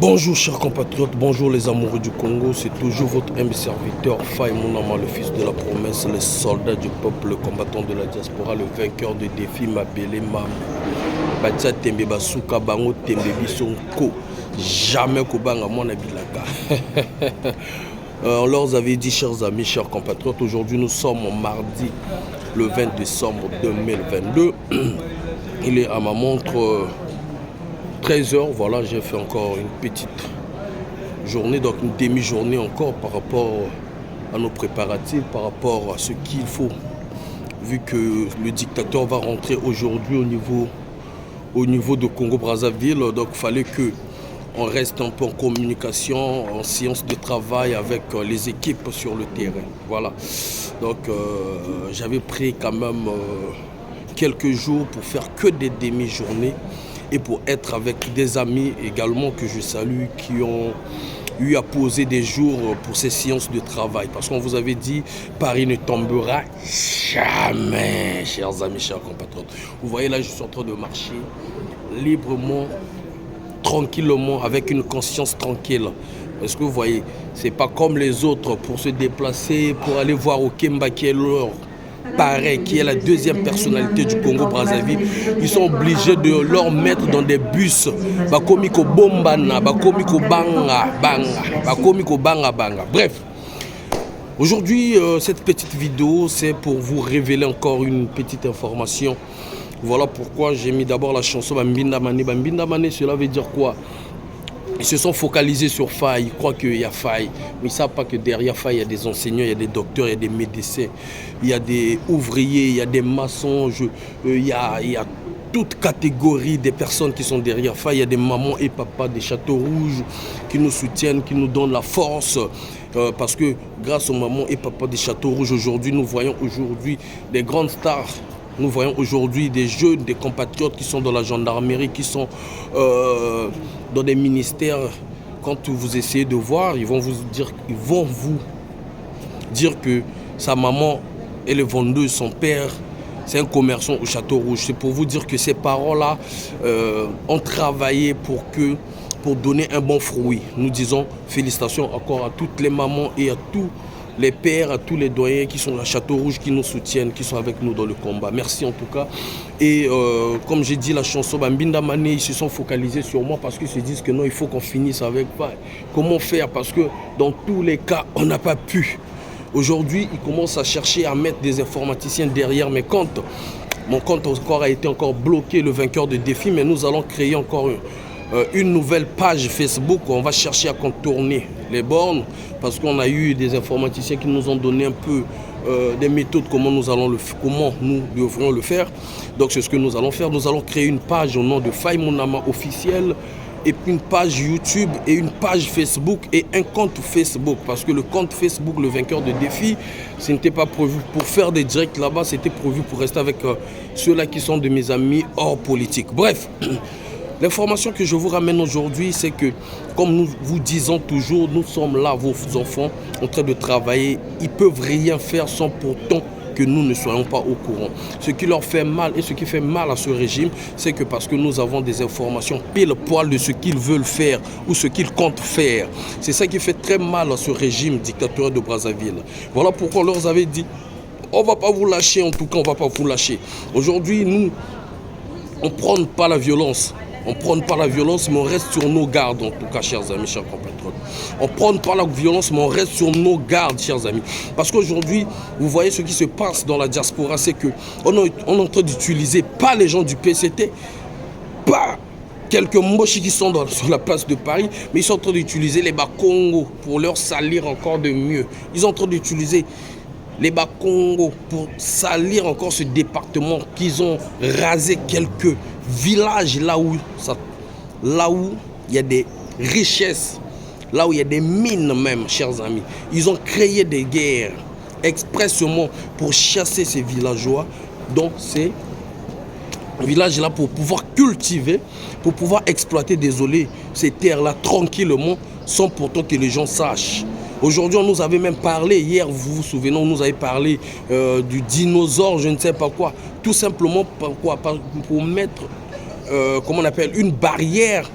Bonjour chers compatriotes, bonjour les amoureux du Congo, c'est toujours votre humble serviteur Faye Mounama, le fils de la promesse, le soldat du peuple, le combattant de la diaspora, le vainqueur de défis, Mabele Mam. Batia Tembe Basuka Bango Tembe Bisonko, jamais Kobanga Mona Bilaka. On leur avait dit, chers amis, chers compatriotes, aujourd'hui nous sommes mardi le 20 décembre 2022. Il est à ma montre 13h, voilà, j'ai fait encore une petite journée, donc une demi-journée encore par rapport à nos préparatifs, par rapport à ce qu'il faut, vu que le dictateur va rentrer aujourd'hui au niveau de Congo-Brazzaville, donc il fallait qu'on reste un peu en communication, en séance de travail avec les équipes sur le terrain, voilà. Donc j'avais pris quand même quelques jours pour faire que des demi-journées, et pour être avec des amis également que je salue qui ont eu à poser des jours pour ces séances de travail. Parce qu'on vous avait dit, Paris ne tombera jamais, chers amis, chers compatriotes. Vous voyez là, je suis en train de marcher librement, tranquillement, avec une conscience tranquille. Est-ce que vous voyez, c'est pas comme les autres pour se déplacer, pour aller voir au Kemba qui est l'heure. Pareil, qui est la deuxième personnalité du Congo-Brazzaville, ils sont obligés de leur mettre dans des bus. Bakomiko bombana, bakomiko banga, banga, bakomiko banga, banga. Bref, aujourd'hui, cette petite vidéo, c'est pour vous révéler encore une petite information. Voilà pourquoi j'ai mis d'abord la chanson Bambinda Mané. Bambinda Mané, cela veut dire quoi? Ils se sont focalisés sur Faye, ils croient qu'il y a Faye, mais ils ne savent pas que derrière Faye, il y a des enseignants, il y a des docteurs, il y a des médecins, il y a des ouvriers, il y a des maçons, il y a toute catégorie des personnes qui sont derrière Faye. Il y a des mamans et papas des Châteaux Rouges qui nous soutiennent, qui nous donnent la force. Parce que grâce aux mamans et papas des Châteaux Rouges, aujourd'hui, nous voyons aujourd'hui des grandes stars. Nous voyons aujourd'hui des jeunes, des compatriotes qui sont dans la gendarmerie, qui sont dans des ministères. Quand vous essayez de voir, ils vont vous dire que sa maman, elle est vendeuse, son père, c'est un commerçant au Château Rouge. C'est pour vous dire que ces parents-là ont travaillé pour donner un bon fruit. Nous disons félicitations encore à toutes les mamans et à tous les pères, à tous les doyens qui sont à Château Rouge, qui nous soutiennent, qui sont avec nous dans le combat. Merci en tout cas. Et comme j'ai dit, la chanson Bambinda Mané, ils se sont focalisés sur moi parce qu'ils se disent que non, il faut qu'on finisse avec Faye. Comment faire? Parce que dans tous les cas, on n'a pas pu. Aujourd'hui, ils commencent à chercher à mettre des informaticiens derrière mes comptes. Mon compte encore a été encore bloqué, le vainqueur de défi, mais nous allons créer encore une nouvelle page Facebook. On va chercher à contourner les bornes parce qu'on a eu des informaticiens qui nous ont donné un peu des méthodes comment nous devrions le faire. Donc c'est ce que nous allons faire. Nous allons créer une page au nom de Faye Mounama officiel, et puis une page YouTube et une page Facebook et un compte Facebook, parce que le compte Facebook, le vainqueur de défi, ce n'était pas prévu pour faire des directs là-bas, c'était prévu pour rester avec ceux-là qui sont de mes amis hors politique. Bref, l'information que je vous ramène aujourd'hui, c'est que, comme nous vous disons toujours, nous sommes là, vos enfants, en train de travailler. Ils ne peuvent rien faire sans pourtant que nous ne soyons pas au courant. Ce qui leur fait mal et ce qui fait mal à ce régime, c'est que parce que nous avons des informations pile poil de ce qu'ils veulent faire ou ce qu'ils comptent faire. C'est ça qui fait très mal à ce régime dictatorial de Brazzaville. Voilà pourquoi on leur avait dit, on ne va pas vous lâcher, en tout cas on ne va pas vous lâcher. Aujourd'hui, nous, on ne prône pas la violence. On ne prône pas la violence, mais on reste sur nos gardes, en tout cas, chers amis, chers compatriotes. On ne prône pas la violence, mais on reste sur nos gardes, chers amis. Parce qu'aujourd'hui, vous voyez ce qui se passe dans la diaspora, c'est qu'on est en train d'utiliser, pas les gens du PCT, pas quelques mochis qui sont sur la place de Paris, mais ils sont en train d'utiliser les Bakongo pour leur salir encore de mieux. Ils sont en train d'utiliser les Bakongo pour salir encore ce département qu'ils ont rasé quelques villages là où il y a des richesses, là où il y a des mines même, chers amis. Ils ont créé des guerres expressément pour chasser ces villageois dans ces villages-là, pour pouvoir cultiver, pour pouvoir exploiter, désolé, ces terres-là tranquillement, sans pourtant que les gens sachent. Aujourd'hui, on nous avait même parlé, hier, vous vous souvenez, on nous avait parlé du dinosaure, je ne sais pas quoi. Tout simplement pour mettre, comment on appelle, une barrière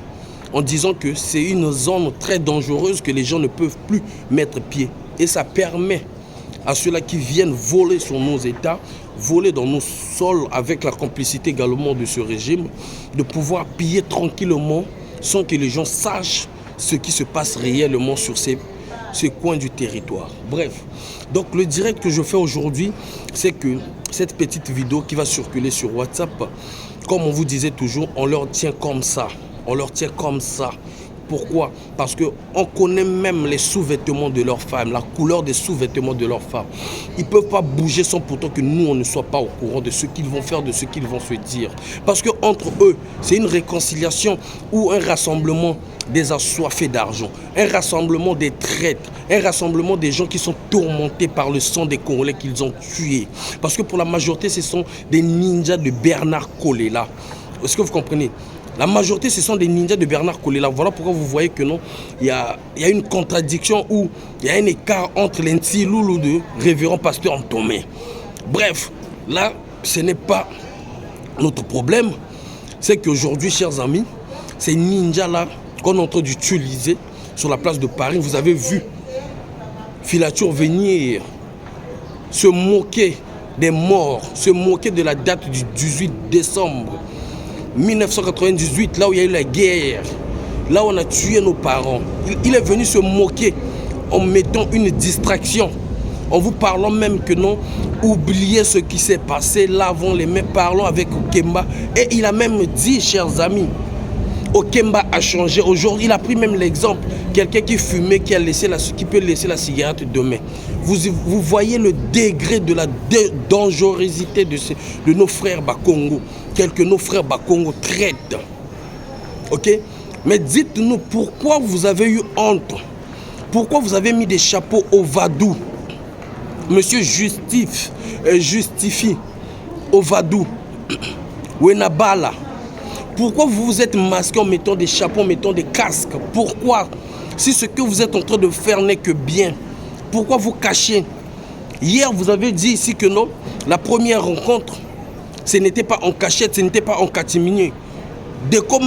en disant que c'est une zone très dangereuse que les gens ne peuvent plus mettre pied. Et ça permet à ceux-là qui viennent voler sur nos États, voler dans nos sols avec la complicité également de ce régime, de pouvoir piller tranquillement sans que les gens sachent ce qui se passe réellement sur ces coins du territoire. Bref, donc le direct que je fais aujourd'hui, c'est que cette petite vidéo qui va circuler sur WhatsApp, comme on vous disait toujours, on leur tient comme ça. On leur tient comme ça. Pourquoi? Parce qu'on connaît même les sous-vêtements de leurs femmes, la couleur des sous-vêtements de leurs femmes. Ils ne peuvent pas bouger sans pourtant que nous, on ne soit pas au courant de ce qu'ils vont faire, de ce qu'ils vont se dire. Parce qu'entre eux, c'est une réconciliation ou un rassemblement des assoiffés d'argent, un rassemblement des traîtres, un rassemblement des gens qui sont tourmentés par le sang des Congolais qu'ils ont tués. Parce que pour la majorité, ce sont des ninjas de Bernard Kolela. Est-ce que vous comprenez? La majorité, ce sont des ninjas de Bernard Kolela. Voilà pourquoi vous voyez que non, il y a une contradiction ou il y a un écart entre les Ntsiloulou de révérend pasteur Antomé. Bref, là, ce n'est pas notre problème. C'est qu'aujourd'hui, chers amis, ces ninjas-là qu'on est en train d'utiliser sur la place de Paris, vous avez vu Filature venir se moquer des morts, se moquer de la date du 18 décembre 1998, là où il y a eu la guerre, là où on a tué nos parents. Il est venu se moquer en mettant une distraction, en vous parlant même que non, oubliez ce qui s'est passé, lavons les mains, parlons avec Okemba. Et il a même dit, chers amis, Okemba a changé. Aujourd'hui, il a pris même l'exemple, quelqu'un qui fumait, qui peut laisser la cigarette demain. Vous voyez le degré de la dangerosité de nos frères Bakongo, quelques nos frères Bakongo traitent. Ok? Mais dites-nous, pourquoi vous avez eu honte? Pourquoi vous avez mis des chapeaux au vadou? Monsieur justifie au vadou. Wenabala. Pourquoi vous vous êtes masqué en mettant des chapeaux, en mettant des casques? Pourquoi? Si ce que vous êtes en train de faire n'est que bien, pourquoi vous cachez? Hier, vous avez dit ici que non, la première rencontre, ce n'était pas en cachette, ce n'était pas en catimini. Déco,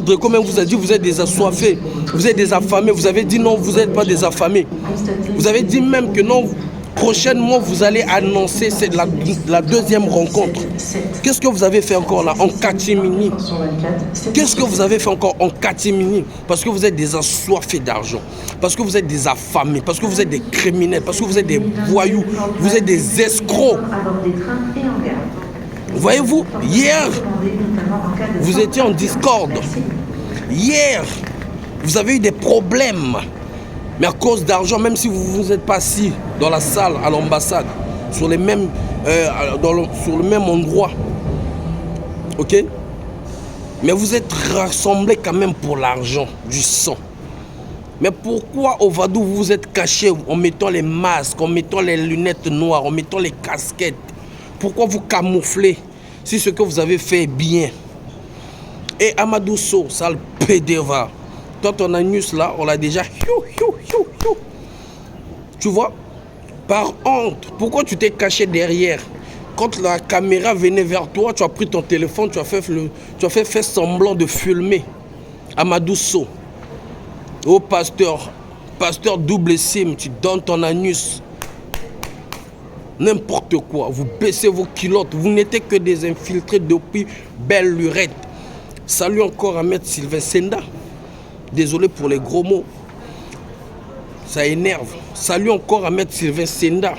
Déco même vous a dit vous êtes des assoiffés, vous êtes des affamés. Vous avez dit non, vous n'êtes pas des affamés. Vous avez dit même que non, Prochainement, vous allez annoncer la deuxième rencontre. Qu'est-ce que vous avez fait encore là en catimini? Qu'est-ce que vous avez fait encore en catimini? Parce que vous êtes des assoiffés d'argent, parce que vous êtes des affamés, parce que vous êtes des criminels, parce que vous êtes des voyous, vous êtes des escrocs. Voyez-vous, hier, vous étiez en discorde. Hier, vous avez eu des problèmes. Mais à cause d'argent, même si vous ne vous êtes pas assis dans la salle à l'ambassade, sur le même endroit, ok? Mais vous êtes rassemblés quand même pour l'argent, du sang. Mais pourquoi au Vadou vous vous êtes cachés en mettant les masques, en mettant les lunettes noires, en mettant les casquettes? Pourquoi vous camouflez si ce que vous avez fait est bien? Et Amadou So, sale pédéva. Toi, ton anus là, on l'a déjà... Tu vois? Par honte. Pourquoi tu t'es caché derrière? Quand la caméra venait vers toi, tu as pris ton téléphone, tu as fait semblant de filmer. Amadou So. Oh pasteur double sim, tu donnes ton anus. N'importe quoi. Vous baissez vos culottes. Vous n'êtes que des infiltrés depuis belle lurette. Salut encore à Maître Sylvain Senda. Désolé pour les gros mots. Ça énerve. Salut encore à Maître Sylvain Senda,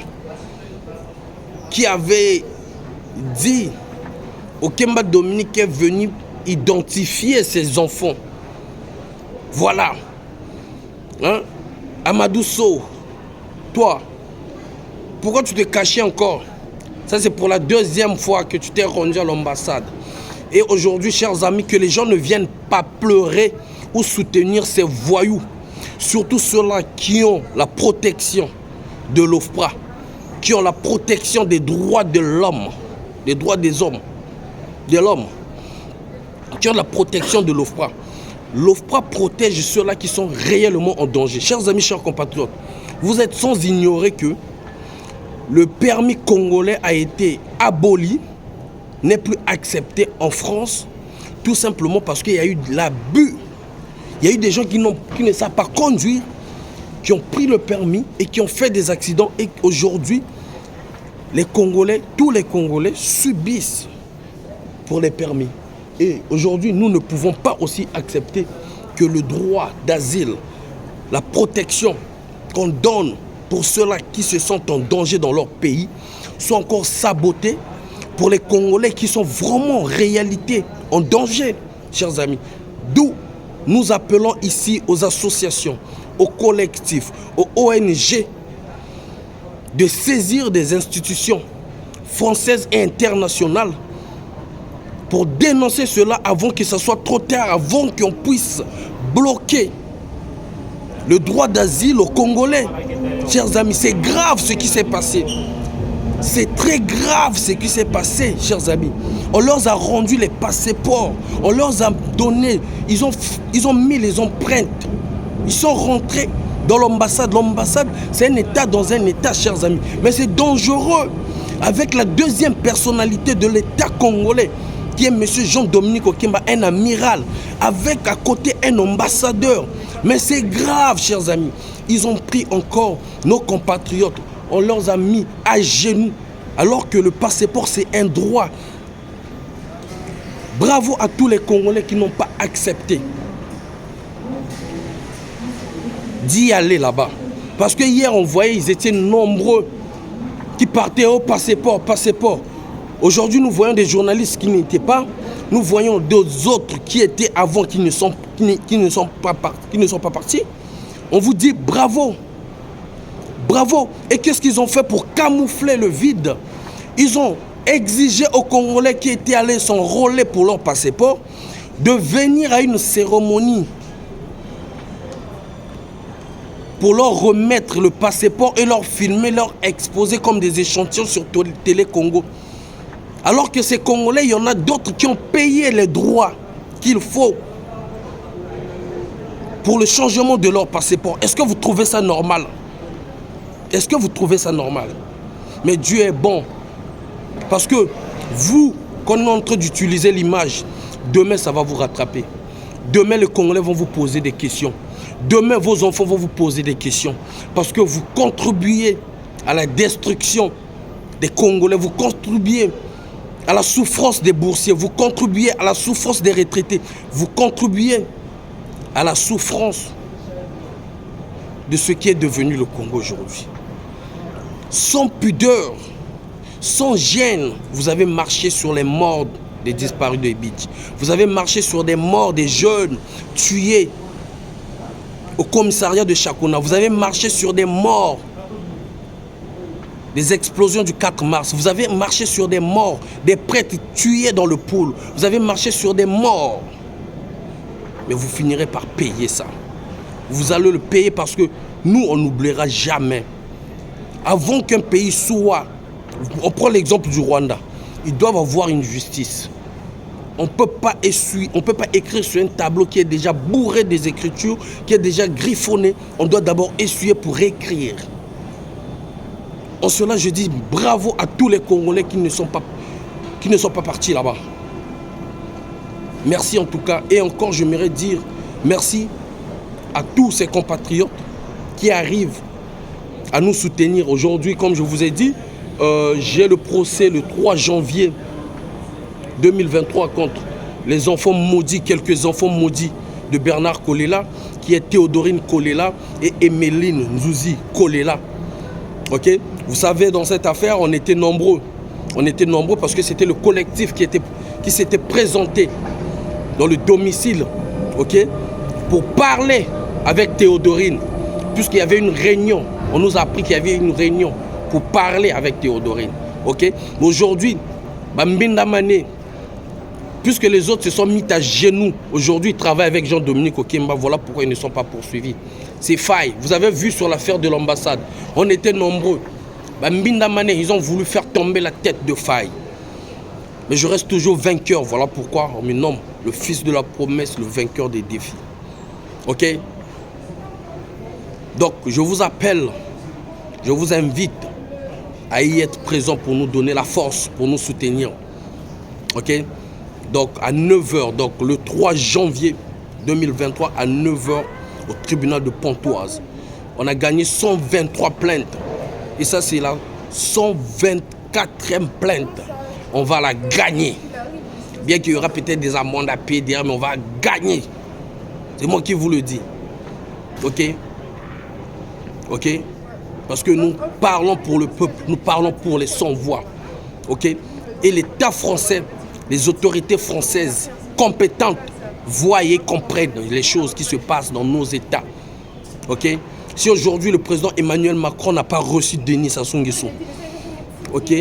qui avait dit au Kemba Dominique est venu identifier ses enfants. Voilà. Hein? Amadou So, toi, pourquoi tu te cachais encore? Ça, c'est pour la deuxième fois que tu t'es rendu à l'ambassade. Et aujourd'hui, chers amis, que les gens ne viennent pas pleurer ou soutenir ces voyous. Surtout ceux-là qui ont la protection de l'OFPRA, qui ont la protection des droits de l'homme, des droits des hommes, de l'homme, qui ont la protection de l'OFPRA. L'OFPRA protège ceux-là qui sont réellement en danger. Chers amis, chers compatriotes, vous êtes sans ignorer que le permis congolais a été aboli, n'est plus accepté en France, tout simplement parce qu'il y a eu de l'abus. Il y a eu des gens qui ne savent pas conduire, qui ont pris le permis et qui ont fait des accidents. Et aujourd'hui, les Congolais, tous les Congolais subissent pour les permis. Et aujourd'hui, nous ne pouvons pas aussi accepter que le droit d'asile, la protection qu'on donne pour ceux-là qui se sentent en danger dans leur pays, soit encore sabotés pour les Congolais qui sont vraiment en réalité en danger, chers amis. D'où nous appelons ici aux associations, aux collectifs, aux ONG de saisir des institutions françaises et internationales pour dénoncer cela avant que ce soit trop tard, avant qu'on puisse bloquer le droit d'asile aux Congolais. Chers amis, c'est grave ce qui s'est passé. C'est très grave ce qui s'est passé, chers amis. On leur a rendu les passeports, on leur a donné, ils ont mis les empreintes. Ils sont rentrés dans l'ambassade. L'ambassade, c'est un État dans un État, chers amis. Mais c'est dangereux. Avec la deuxième personnalité de l'État congolais, qui est M. Jean-Dominique Okemba, un amiral, avec à côté un ambassadeur. Mais c'est grave, chers amis. Ils ont pris encore nos compatriotes. On leur a mis à genoux, alors que le passeport, c'est un droit. Bravo à tous les Congolais qui n'ont pas accepté d'y aller là-bas. Parce que hier, on voyait, ils étaient nombreux qui partaient au passeport. Aujourd'hui, nous voyons des journalistes qui n'étaient pas. Nous voyons d'autres autres qui étaient avant, qui ne sont pas partis. On vous dit bravo. Bravo. Et qu'est-ce qu'ils ont fait pour camoufler le vide? Ils ont exigé aux Congolais qui étaient allés s'enrôler pour leur passeport de venir à une cérémonie pour leur remettre le passeport et leur filmer, leur exposer comme des échantillons sur Télé Congo. Alors que ces Congolais, il y en a d'autres qui ont payé les droits qu'il faut pour le changement de leur passeport. Est-ce que vous trouvez ça normal? Est-ce que vous trouvez ça normal? Mais Dieu est bon. Parce que vous, quand on est en train d'utiliser l'image, demain ça va vous rattraper. Demain les Congolais vont vous poser des questions. Demain vos enfants vont vous poser des questions. Parce que vous contribuez à la destruction des Congolais, vous contribuez à la souffrance des boursiers, vous contribuez à la souffrance des retraités, vous contribuez à la souffrance de ce qui est devenu le Congo aujourd'hui. Sans pudeur, sans gêne, vous avez marché sur les morts des disparus de Ebidji. Vous avez marché sur des morts des jeunes tués au commissariat de Chakona. Vous avez marché sur des morts des explosions du 4 mars. Vous avez marché sur des morts des prêtres tués dans le pôle. Vous avez marché sur des morts. Mais vous finirez par payer ça. Vous allez le payer parce que nous, on n'oubliera jamais. Avant qu'un pays soit... On prend l'exemple du Rwanda. Ils doivent avoir une justice. On ne peut pas écrire sur un tableau qui est déjà bourré des écritures, qui est déjà griffonné. On doit d'abord essuyer pour écrire. En cela, je dis bravo à tous les Congolais qui ne sont pas partis là-bas. Merci en tout cas. Et encore, j'aimerais dire merci à tous ces compatriotes qui arrivent à nous soutenir. Aujourd'hui, comme je vous ai dit, j'ai le procès le 3 janvier 2023 contre les enfants maudits, quelques enfants maudits de Bernard Kolela, qui est Théodorine Kolela et Emeline Nzouzi Kolela. Ok? Vous savez, dans cette affaire, on était nombreux. On était nombreux parce que c'était le collectif qui s'était présenté dans le domicile, ok, pour parler avec Théodorine, puisqu'il y avait une réunion. On nous a appris qu'il y avait une réunion pour parler avec Théodorine. Ok? Mais aujourd'hui, Mbinda Mané, puisque les autres se sont mis à genoux, aujourd'hui ils travaillent avec Jean-Dominique Okemba, voilà pourquoi ils ne sont pas poursuivis. C'est faille. Vous avez vu sur l'affaire de l'ambassade, on était nombreux. Mbinda Mané, ils ont voulu faire tomber la tête de Faye. Mais je reste toujours vainqueur, voilà pourquoi on me nomme le fils de la promesse, le vainqueur des défis. Ok? Donc je vous appelle, je vous invite à y être présent pour nous donner la force, pour nous soutenir. Ok? Donc à 9h, donc le 3 janvier 2023 à 9h au tribunal de Pontoise. On a gagné 123 plaintes. Et ça c'est la 124e plainte. On va la gagner. Bien qu'il y aura peut-être des amendes à payer derrière, mais on va gagner. C'est moi qui vous le dis. Ok? Ok? Parce que nous parlons pour le peuple, nous parlons pour les sans-voix. Ok? Et l'État français, les autorités françaises compétentes voient et comprennent les choses qui se passent dans nos États. Ok? Si aujourd'hui le président Emmanuel Macron n'a pas reçu Denis Sassou Nguesso, ok,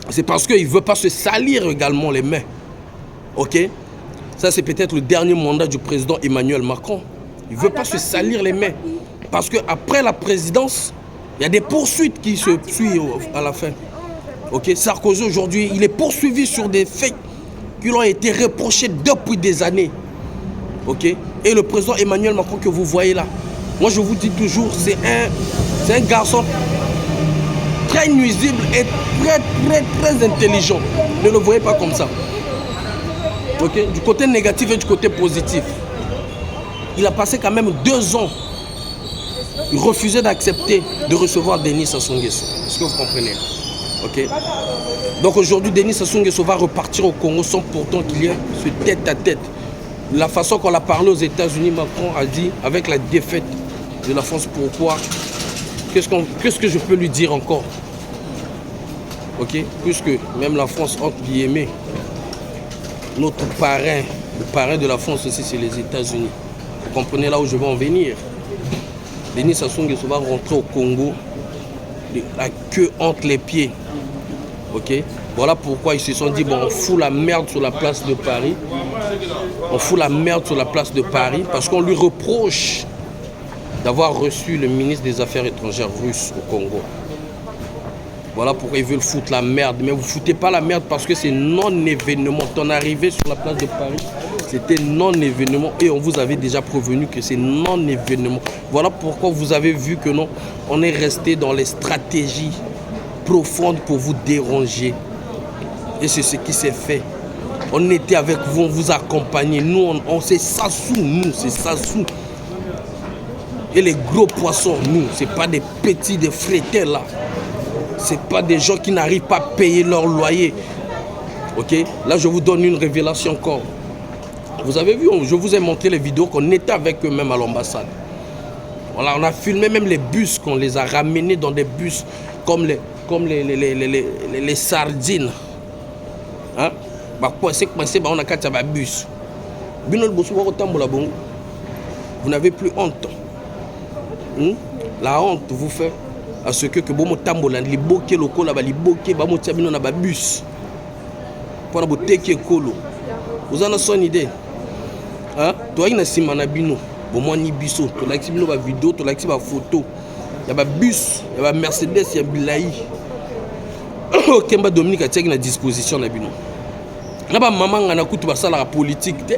c'est parce qu'il ne veut pas se salir également les mains. Ok? Ça c'est peut-être le dernier mandat du président Emmanuel Macron. Il ne veut pas se salir les mains. Parce qu'après la présidence, il y a des poursuites qui se suivent à la fin. Ok? Sarkozy aujourd'hui, il est poursuivi sur des faits qui lui ont été reprochés depuis des années. Ok? Et le président Emmanuel Macron que vous voyez là, moi je vous dis toujours, c'est un garçon très nuisible et très intelligent. Ne le voyez pas comme ça. Okay? Du côté négatif et du côté positif. Il a passé quand même 2 ans. Il refusait d'accepter de recevoir Denis Sassou Nguesso. Est-ce que vous comprenez? Okay? Donc aujourd'hui, Denis Sassou Nguesso va repartir au Congo sans pourtant qu'il y ait ce tête-à-tête. La façon qu'on a parlé aux États-Unis, Macron a dit, avec la défaite de la France, pourquoi? Qu'est-ce que je peux lui dire encore? Ok? Puisque même la France, entre guillemets, notre parrain, le parrain de la France aussi, c'est les États-Unis. Vous comprenez là où je veux en venir? Denis Sassou Nguesso va rentrer au Congo, la queue entre les pieds. Ok? Voilà pourquoi ils se sont dit, bon, on fout la merde sur la place de Paris. On fout la merde sur la place de Paris parce qu'on lui reproche d'avoir reçu le ministre des Affaires étrangères russe au Congo. Voilà pourquoi ils veulent foutre la merde. Mais vous ne foutez pas la merde parce que c'est non-événement. Ton arrivée sur la place de Paris, c'était non-événement. Et on vous avait déjà prévenu que c'est non-événement. Voilà pourquoi vous avez vu que non, on est resté dans les stratégies profondes pour vous déranger. Et c'est ce qui s'est fait. On était avec vous, on vous accompagnait. Nous, on c'est Sassou, nous, c'est Sassou. Et les gros poissons, nous, c'est pas des petits, des frétels là. Ce pas des gens qui n'arrivent pas à payer leur loyer. Ok, là je vous donne une révélation encore. Vous avez vu, je vous ai montré les vidéos qu'on était avec eux-mêmes à l'ambassade. Voilà, on a filmé même les bus, qu'on les a ramenés dans des bus comme les sardines. Hein? On a 4 bus. Vous n'avez plus honte. La honte vous fait à ce que bon tambola li boké loko là ba li boké ba motia bino na ba bus. Pour na boteki ekolo. Vous en avez son idée. Hein? Toi ina sima na bino. Bon moi ni biso, to like bino ba vidéo, to like ba photo. Ya ba bus, ya ba Mercedes, ya Bilai. Kemba Dominique a tia na disposition na bino. Na ba maman ngana kutu ba sala politique te.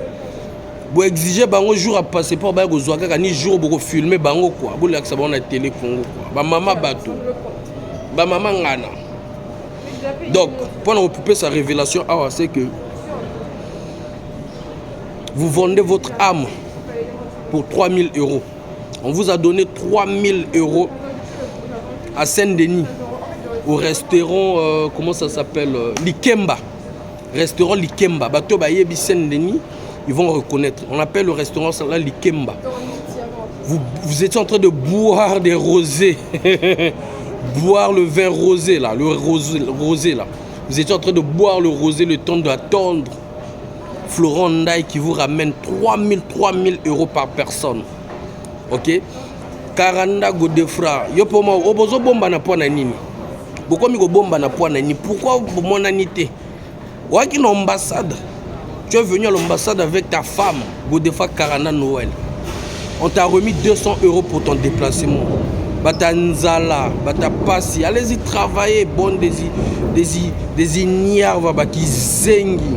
Vous exigez bango jour à passer pour ba kozwa kaka ni jour pour filmer bango quoi. Vous laksa ba na télé Congo quoi. Ba maman bato. Ba maman ngana. Donc, pour nous occuper sa révélation, c'est que vous vendez votre âme pour 3000 €. On vous a donné 3000 € à Saint-Denis, au restaurant, comment ça s'appelle, Likemba. Restaurant Likemba. Bato Bayebi Saint-Denis, ils vont reconnaître. On appelle le restaurant là Likemba. Vous étiez en train de boire des rosés. Boire le vin rosé là, le rosé là. Vous étiez en train de boire le rosé le temps d'attendre Florent Ndaï qui vous ramène 3000 € par personne. Ok? Karanda Godefra. Yo pour moi, obozo bomba na po na nini? Pourquoi mi go bomba na po na nini? Pourquoi mon anité? Waki na ambassade. Tu es venu à l'ambassade avec ta femme, Godefra Karanda Noël. On t'a remis 200 € pour ton déplacement. Batanzala, Batapasi, allez-y travailler, bon des ignares, qui zengi.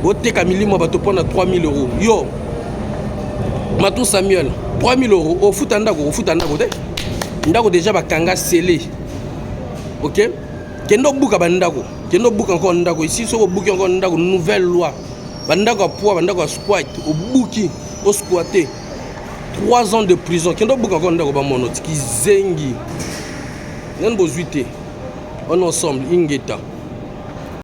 Bote Kamili, moi, bato pona 3000 €. Yo, Matou Samuel, 3000 €. Au foot andako, ndako déjà bakanga scellé. Ok? Kendo buka bandako, kendo buka encore ndako. Ici, so buki encore ndako, nouvelle loi. Bandako à poids, bandako à squat, au buki, au squatter. 3 ans de prison. Kendo buka encore ndako ba monoti ki zengi. Nan bozuite. On ensemble ingeta.